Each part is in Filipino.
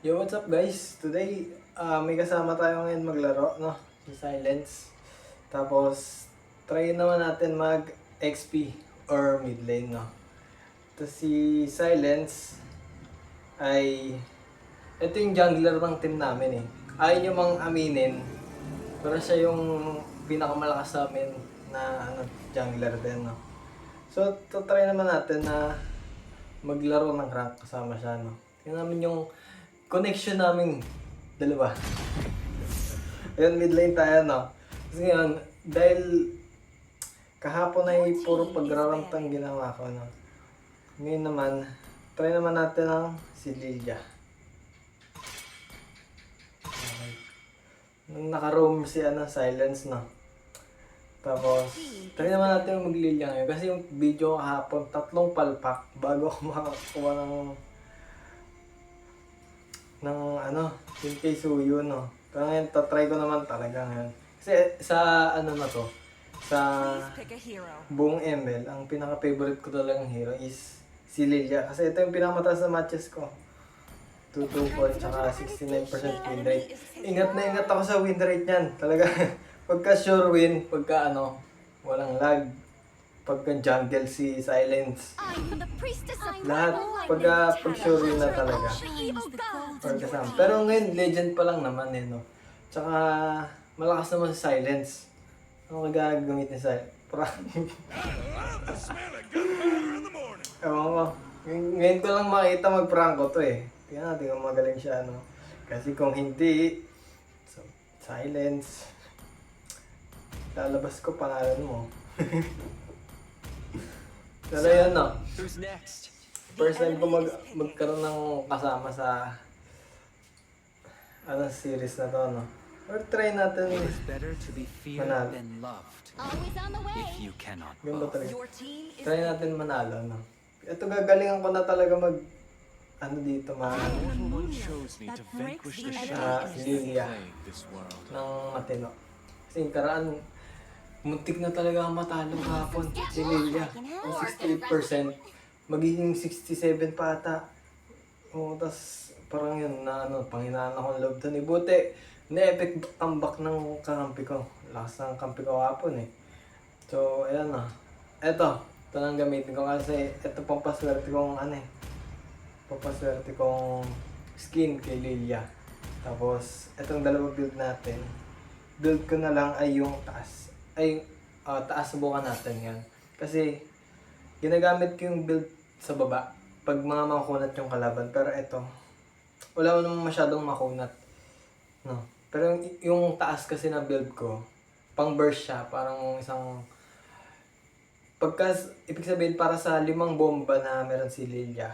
Yo, what's up guys? Today, may kasama tayo ngayon maglaro, no? Si Silence. Tapos, try naman natin mag-XP or mid lane, no? Tapos si Silence ay, ito yung jungler ng team namin eh. Ayaw nyo mang aminin, pero siya yung pinakamalakas sa amin na jungler din, no? So, try naman natin na maglaro ng rank kasama siya, no? Tingnan namin yung connection namin dalawa. Ayun, mid lane tayo, no? Kasi ngayon, dahil kahapon ay puro pagrarantang ginawa ko, no? Ngayon naman, try naman natin ang si Lilia. Okay. Nung naka-roam si Silence, no? Tapos, try naman natin mag-Lilia ngayon. Kasi yung video kahapon, 3 palpak bago ako makakuha ng yung kay Suyo, no. Pero ngayon, tatry ko naman talaga ngayon. Kasi sa na to, sa buong ML, ang pinaka-favorite ko talagang hero is si Lilia. Kasi ito yung pinakamataas na matches ko. 224 tsaka 69% win rate. Ingat na ingat ako sa win rate niyan. Talaga, pagka sure win, pagka walang lag, pagka jungle si Silence. Lahat, pag sure win na talaga. Or kasama. Pero ngayon, legend pa lang naman eh, no? Tsaka, malakas naman si Silence. Ano gagamit ni Silence? Ewan ko. Ngayon ko lang makita mag-prank ko to eh. Tingnan natin kung magaling siya, no? Kasi kung hindi, so, Silence. Lalabas ko pangalan mo. Pero yun, no? First time ko magkaroon ng kasama sa series na to, no? Or try natin manalo. Ganda talaga. Try natin manalo, no? Ito gagalingan ko na talaga dito, Lilia ng matino. Kasi yung karaan, muntik na talaga ang matalo kahapon si Lilia. Ang 68%, magiging 67 pa ata. Oo, tas parang yun na panghinaan akong loob doon. Buti, na-epic tambak ng kakampi ko. Lakas ng kampi ko kahapon eh. So, ayan na. Ito nang gamitin ko kasi ito pampaswerte kong pampaswerte kong skin kay Lilia. Tapos, itong dalawa build natin. Build ko na lang ay yung taas. Taas subukan natin yan. Kasi, ginagamit ko yung build sa baba pag mga makunat yung kalaban. Pero ito, wala mo naman masyadong makunat. No? Pero yung taas kasi na build ko, pang burst siya. Parang ibig sabihin para sa 5 bomba na meron si Lilia,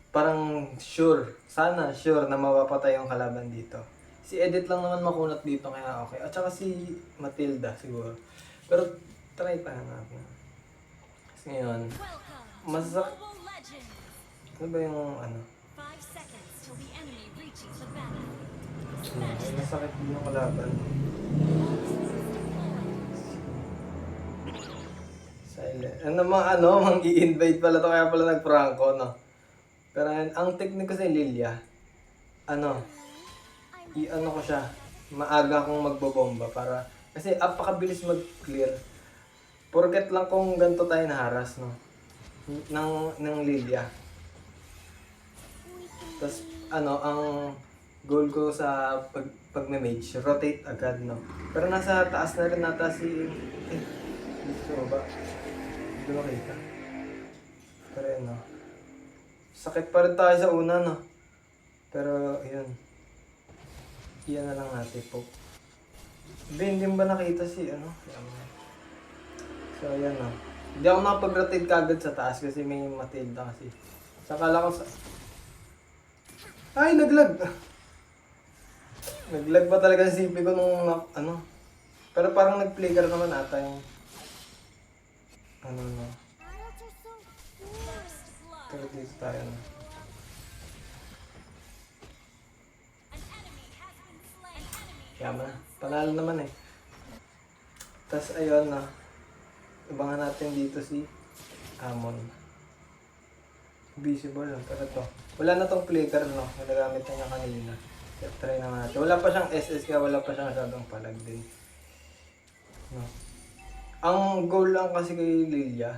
parang sana sure na mapapatay yung kalaban dito. Si Edit lang naman makunat dito kaya okay. At saka si Matilda siguro. Pero try pa natin. Kasi ngayon, ano ba yung masakit din yung kalaban. Silent. Mang i-invade pala to kaya pala nag-pranko, no? Pero ang technique ko sa Lilia, ko siya, maaga akong magbobomba para, kasi apakabilis mag-clear. Porket lang kung ganito tayo naharas, no? ng Lilia. Tapos, ang goal ko sa pag-mage, rotate agad, no? Pero nasa taas na rin nata dito ba? Hindi makita. Pero yun, no? Sakit pa rin tayo sa una, no? Pero, yun. Iyan na lang natin po. Hindi ba nakita si, So, ayan, no? Hindi ako nakapag-rotate kagad sa taas kasi may Matilda kasi. Sakala ko Ay, naglag! Naglag pa talaga si CP ko nung, Pero parang nag-flicker naman ata yung, Pero dito tayo, no? Yaman na. Panalo naman eh. Tapos ayun na. Abangan natin dito si Amon. Visible lang. Pero to. Wala na tong flicker, no? Nagamit na niya kanina. Kaya try na natin. Wala pa siyang SS, kaya wala pa siyang masyadong palag din. No? Ang goal lang kasi kay Lilia,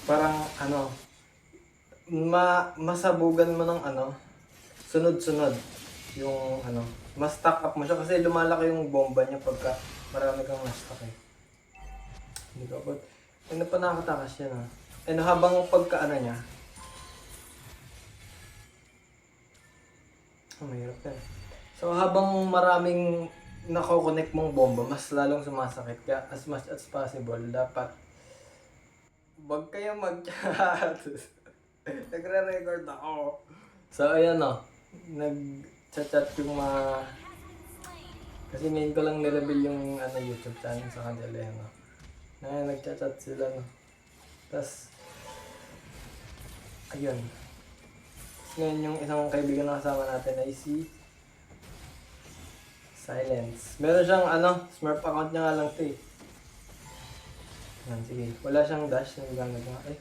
parang ano, masabugan mo ng ano, sunod-sunod yung ano, mas stack up mo siya kasi lumalaki yung bomba niya pagka marami kang na-stack eh. Hindi ko po, ano pa nakatakas yan ha. Ano habang pagka ano niya, mahirap yan. So habang maraming nako-connect mong bomba, mas lalong sumasakit. Kaya as much as possible, dapat wag kayo mag-chat. Nagre-record ako. So ayan o, nag-chat yung mga... Kasi main ko lang nireveal yung ano, YouTube channel sa kanila yun o. Na nag-chat sila no. Tapos, ayun. Ngayon yung isang kaibigan na kasama natin ay si Silence. Meron siyang ano, Smurf account niya nga lang ito eh. Yan, sige. Wala siyang dash na gamit nga. Eh,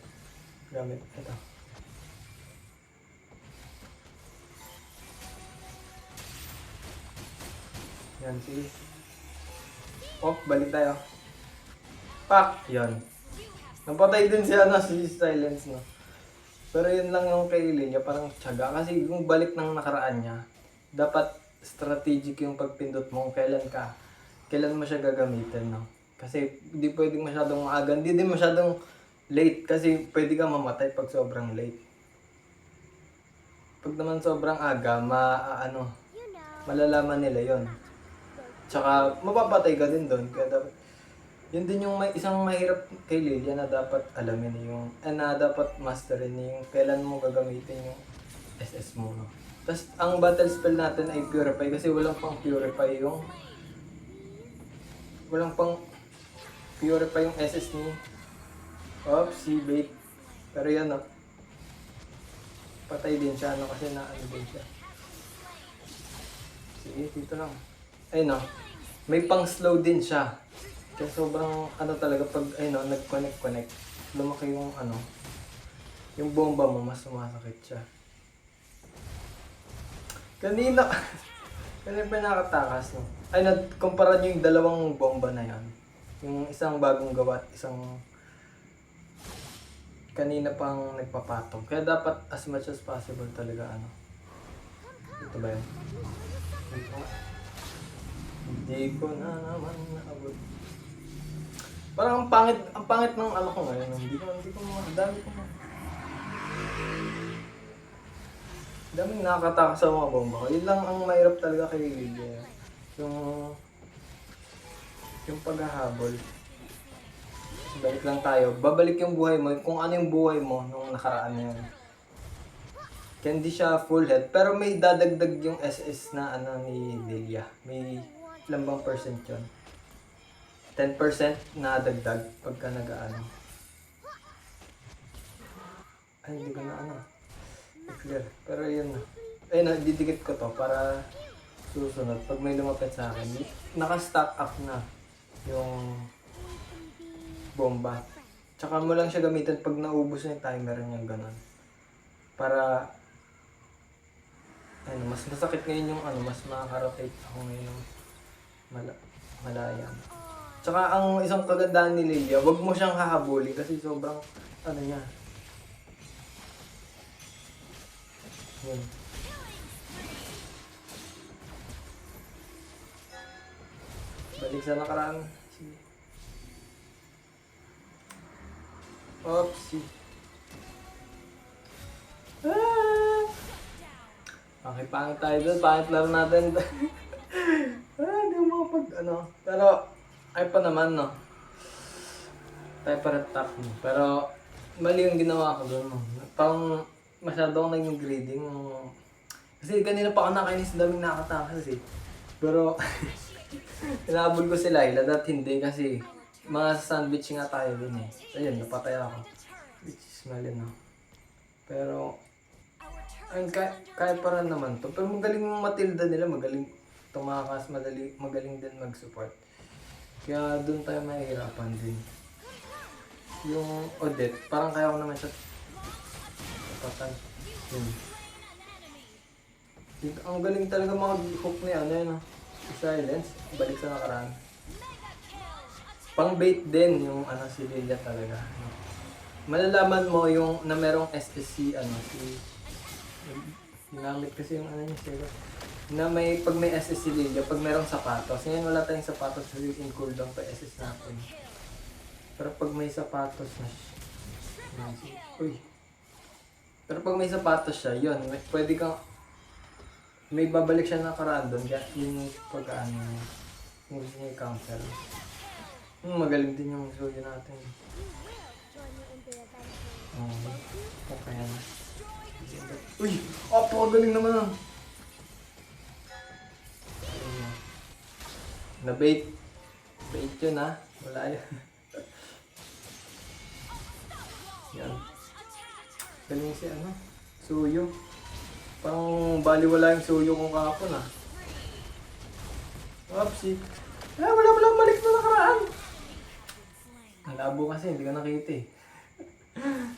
gamit. Ito. Yan, sige. Oh, balik tayo. Pak! Yan. Napatay din si ano, si Silence no. Pero yun lang yung kay Lilia, parang tiyaga. Kasi yung balik ng nakaraan niya, dapat strategic yung pagpindot mo kailan mo siya gagamitin, no? Kasi hindi pwedeng masyadong maaga, hindi din masyadong late kasi pwede ka mamatay pag sobrang late. Pag naman sobrang aga, malalaman nila yon. Tsaka mapapatay ka din doon, kaya dapat yun din yung isang mahirap kay Lilia na dapat alamin yung na dapat masterin yung kailan mo gagamitin yung SS mo, no? Tapos ang battle spell natin ay purify kasi walang pang purify yung SS ni si bait. Pero yan no, patay din siya no kasi naano din siya. Sige, dito lang. Ay no, may pang slow din siya. Kaya sobrang ano talaga pag nag-connect, lumaki yung ano, yung bomba mo mas sumasakit siya. Kanina pa nakatakas no. Ay kumpara niyo yung dalawang bomba na yan. Yung isang bagong gawa at isang kanina pang nagpapatong. Kaya dapat as much as possible talaga ano. Ito ba yun? Hindi ko na naman naabot. Parang ang pangit ng ano ko ngayon. Hindi ko daming nakakatakas sa mga bomba ko. Yun lang ang mahirap talaga kay Lilia. Yung paghahabol. Balik lang tayo. Babalik yung buhay mo. Kung ano yung buhay mo nung nakaraan na yun. Kaya hindi siya full health. Pero may dadagdag yung SS na ano ni Lilia. May ilang bang percent yun? 10% na dagdag pagka nag-ano. Ay, hindi ko na ano. Clear. Pero yun na. Ay, didikit ko to para susunod. Pag may lumapit sa akin, naka-stack up na yung bomba. Tsaka mo lang siya gamitin pag naubos na yung timer niya, gano'n. Para, mas masakit ngayon yung ano, mas makaka-rotate ako ngayon malaya. Tsaka ang isang kagandahan ni Lilia, wag mo siyang hahabulin kasi sobrang ano niya. Yun. Balik sa nakaraan. Oopsie. Okay, pangit tayo doon. Pangit laro natin. Hindi mo ano. Pero, ay pa naman, no? Tayo para top mo. Pero, mali yung ginawa ko doon, no? Parang masyado akong naging grading. Kasi kanina pa ako nakainis, daming nakatakas eh. Pero, inaabol ko sila, at hindi kasi mga sandwich nga tayo dun eh. Ayun, napatay ako. Which is mali, no? Pero, ayun, kaya pa rin naman to. Pero magaling yung Matilda nila, magaling tumakas, magaling din mag-support. Kaya doon tayo mahihirapan din. Yung Odette, parang kaya ko naman siya patay. Ang galing talaga mag-hook ni ano yun, silence, balik sa nakaraan. Pang bait din yung si Lilia talaga. Malalaman mo yung na merong SSC ginamit kasi yung niya sila. Na pag may SSC Lilia, pag merong sapatos. Ngayon wala tayong sapatos so in cooldown pa SS natin. Pero pag may sapatos na Pero pag may sapatos siya, yun, pwede kang may babalik siya nakaraan doon, kaya yung yung counter. Magaling din yung suyo natin. Okay na. Uy! Galing naman. Na-bait. Bait yun wala yan. Yan. Galing si Suyo. Parang baliwala yung suyo kong kahapon Oopsie. Wala balik na nakaraan. Ang labo kasi, hindi ka nakita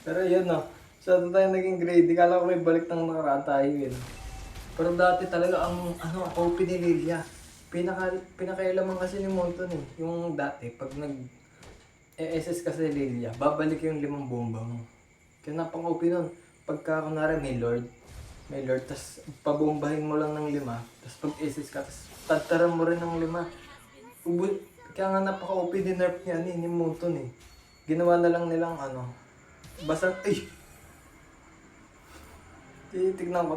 Pero yun sa tayo naging grade, di kala ko may balik ng nakaraan tayo yun. Pero dati talaga ang OP ni Lilia. Pinakailaman kasi ni Monton Yung dati, pag nag-SS ka sa Lilia, babalik yung 5 bomba mo. Kaya napang OP nun. Pagka kunwari may Lord, tas pabombahin mo lang ng 5, tas pag SS ka, tas tataran mo rin ng 5. Kaya nga napaka-OP din nerf niya ni Monton Ginawa na lang nilang basta, titignan ko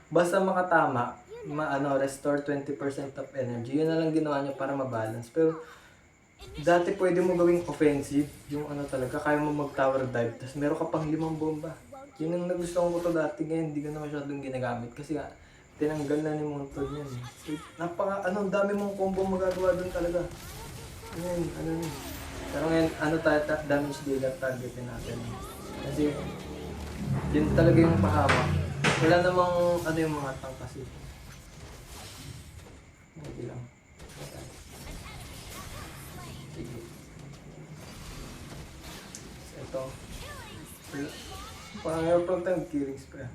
basta makatama, restore 20% of energy. Yun na lang ginawa niya para mabalance. Pero, dati pwede mo gawing offensive, yung talaga, kaya mo mag-tower dive, tas meron ka pang 5 bomba. Yun ang nagustuhan ko dati, ngayon hindi ko na masyadong ginagamit. Kasi nga, tinanggal na ni Monton yun dami mong combo magagawa doon talaga. Ngayon, pero ngayon, damage dealer targetin natin. Kasi, yun talaga yung pahama. Wala namang yung mga tank kasi. Hindi lang. Sige. Ito. Parang airport time, killing spray.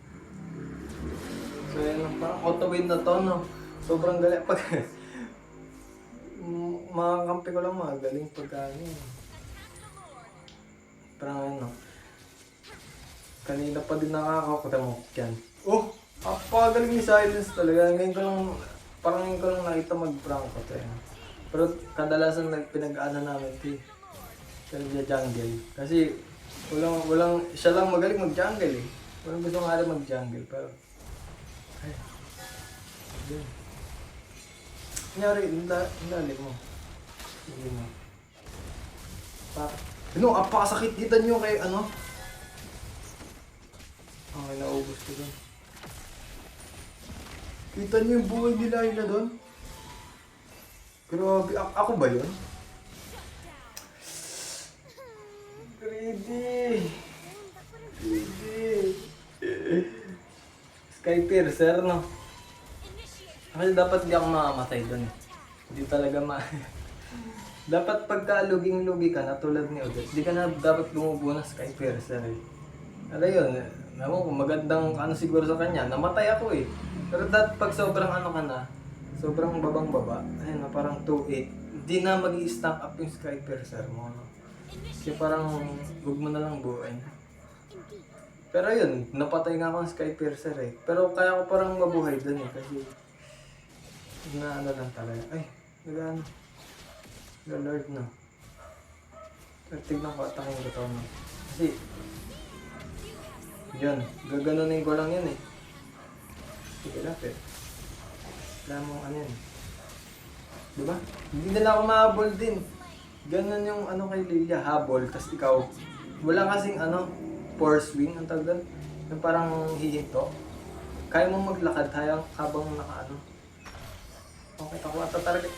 So yan, parang auto-win na to, Sobrang galing. Pag makakampi ko lang magaling pagka parang kanina pa din nakakakuta mo yan. Apagaling ni Silence talaga. Ngayon ko lang nakita mag-prank ko Pero kadalasan pinag-aana namin sa jungle. Kasi siya lang magaling mag-jungle Walang gusto nga rin mag-jungle pero yun. Kunyari, indalig mo. Hindi mo. Apakasakit kita nyo kay Okay, naubos ko doon. Kita nyo yung buhay nila yun doon? Grabe, ako ba yun? Greedy! Sky Piercer, Kasi dapat di ako makamatay doon. Hindi talaga Dapat pagka luging-lugi ka na tulad ni Odette, di ka na dapat bumubuo ng Sky Piercer yun, magandang siguro sa kanya, namatay ako Pero pag sobrang ka na, sobrang babang-baba, parang 2-8, di na mag-i-stack up yung Sky Piercer mo, Kaya parang, huwag mo na lang buuin. Pero yun, napatay nga ako ng Sky Piercer Pero kaya ko parang mabuhay dun kasi, lang talaga. Lord Tignan ko, atangin ko to Kasi, yun, gaganunin ko lang yun Sige lapit. Wala mong yun. Diba? Hindi nila ako mahabol din. Ganon yung kay Lilia, habol, tas ikaw, wala kasing force swing, ang tawag doon. Yung parang hihinto. Kaya mo maglakad habang Okay, ako ata talaga.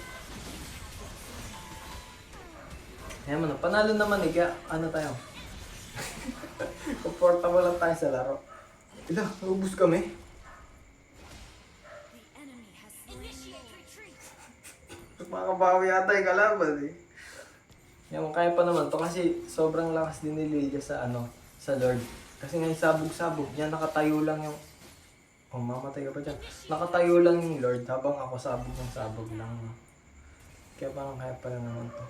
Ayan mo panalo naman kaya tayo. Comfortable lang tayo sa laro. Naubos kami. Makabawi yata yung kalaban Yan, kaya pa naman to kasi sobrang lakas din ni Lilia sa Lord. Kasi ngayon sabog-sabog niya, nakatayo lang yung... Oh, mamatay ka pa dyan. Nakatayo lang yung Lord habang ako sabog ng sabog lang. Kaya parang kaya pala naman to.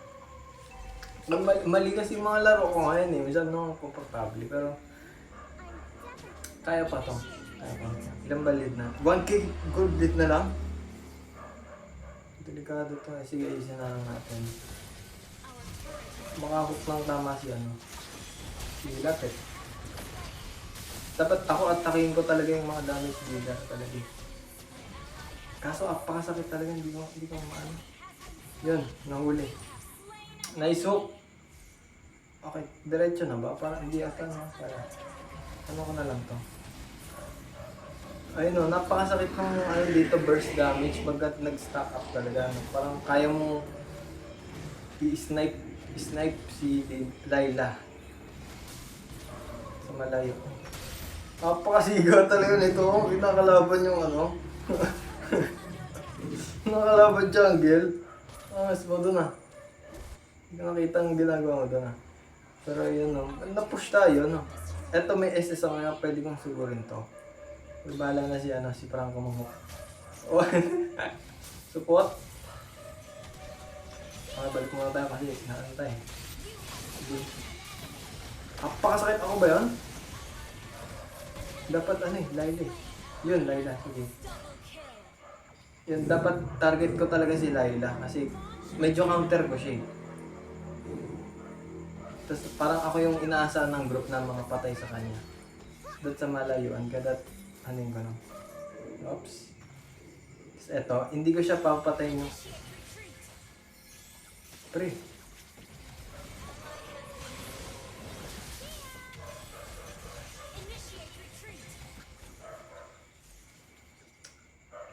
Mali kasi yung mga laro ko ngayon eh. Minsan nung komportable. Pero kaya pa to. Kaya pa. Ilang ba lead na? 1k gold lead na lang? Delikado to eh. Sige, isa na lang natin. Makahook lang tama si ano. Si Lapet. Dapat ako atakin ko talaga yung mga damage dealer talaga. Kaso apakasakit talaga, hindi ko maano. Yun, nahuli. Nice hook. Okay, diretso na ba? Para hindi ata na. Para, ano ko na lang to. Ayun o, napakasakit ng ano dito, burst damage pagkat nag-stack up talaga. Parang kaya mo i-snipe si Layla sa malayo. Napakasiga talaga nito. Kinakalaban yung ano. Nakalaban jungle. Mas mo doon ah. Hindi ko nakita ang ginagawa mo doon ah. Pero yun no. Na-push tayo no. Eto may SS ako nga. Pwede kong sigurin to. Bahala na si Franco Mahok. Oh. Support. Balik muna tayo kasi naano tayo. Apakasakit ako ba yun? Dapat ano eh, Layla eh. Yun, Layla. Sige. Yun, dapat target ko talaga si Layla kasi medyo counter ko siya eh. Tapos parang ako yung inaasahan ng group na mga patay sa kanya. Doon sa malayuan, kadat ano yung gano'n. Oops. Tapos eto, hindi ko siya papatayin yung... Pre.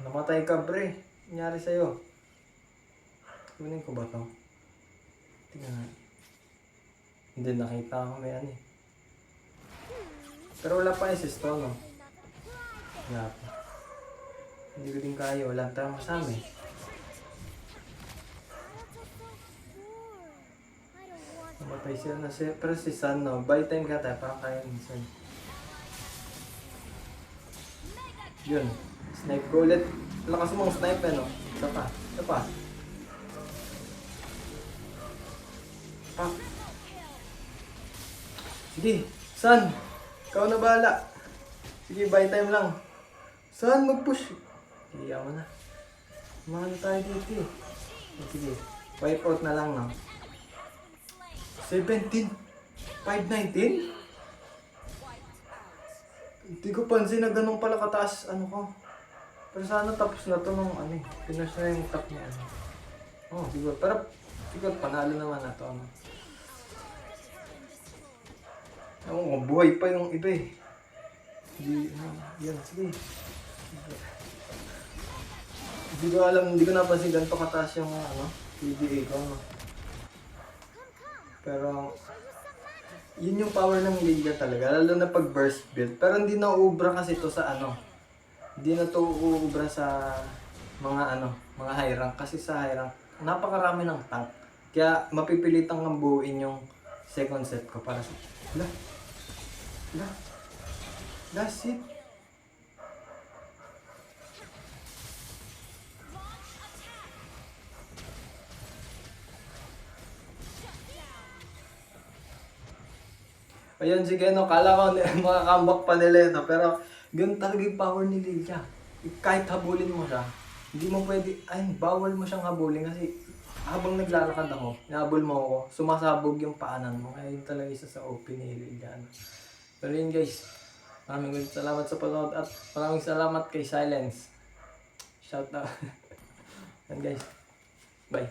Namatay ka, pre. Nangyari sa'yo. Kunin ko ba to? Tingnan nga. Hindi nakita ko may ano eh. Pero wala pa assist to, no? Wala pa. Hindi ko din kaya. Wala tayong kasama eh. Namatay siya na siya. Pero si Sun, no? By time ka tayo. Parang kaya ni Sun. Yun. Snipe ko ulit. Lakas mong snipe eh, no? Isa pa. Isa pa. Pak. Sige. Sun. Ikaw na bahala. Sige, buy time lang. Sun, mag-push. Sige, yaman na. Mahal tayo dito eh. Sige. Wipe out na lang, no? 17. 519? Hindi ko pansin na ganun pala kataas ano ko. Pero sana tapos na to nung ano eh. Pinush na yung top niya. Oh, siguro. Pero siguro panalo naman na to. Ano. Ewan ko, buhay pa yung iba eh. Hindi, yan, sige. Hindi ko alam, hindi ko napansin ganito kataas yung ano, PBA ko. No? Pero, yun yung power ng Liga talaga, lalo na pag burst build. Pero hindi na uubra kasi to sa ano. Hindi na to uubra sa mga ano, mga high rank. Kasi sa high rank, napakarami ng tank. Kaya mapipilitang kang buuin yung second set ko para sa... That's it. Ayun, sige, no, kala ko mga comeback pa nila, no, pero ganun talaga yung power ni Lilia. Kahit habulin mo siya, hindi mo pwede, bawal mo siyang habulin kasi habang naglalakad ako, nahabol mo ako, sumasabog yung paanan mo. Kaya yun talaga isa sa OP ni Lilia. Pero yun guys, maraming salamat sa panood at maraming salamat kay Silence. Shout out. And guys, bye.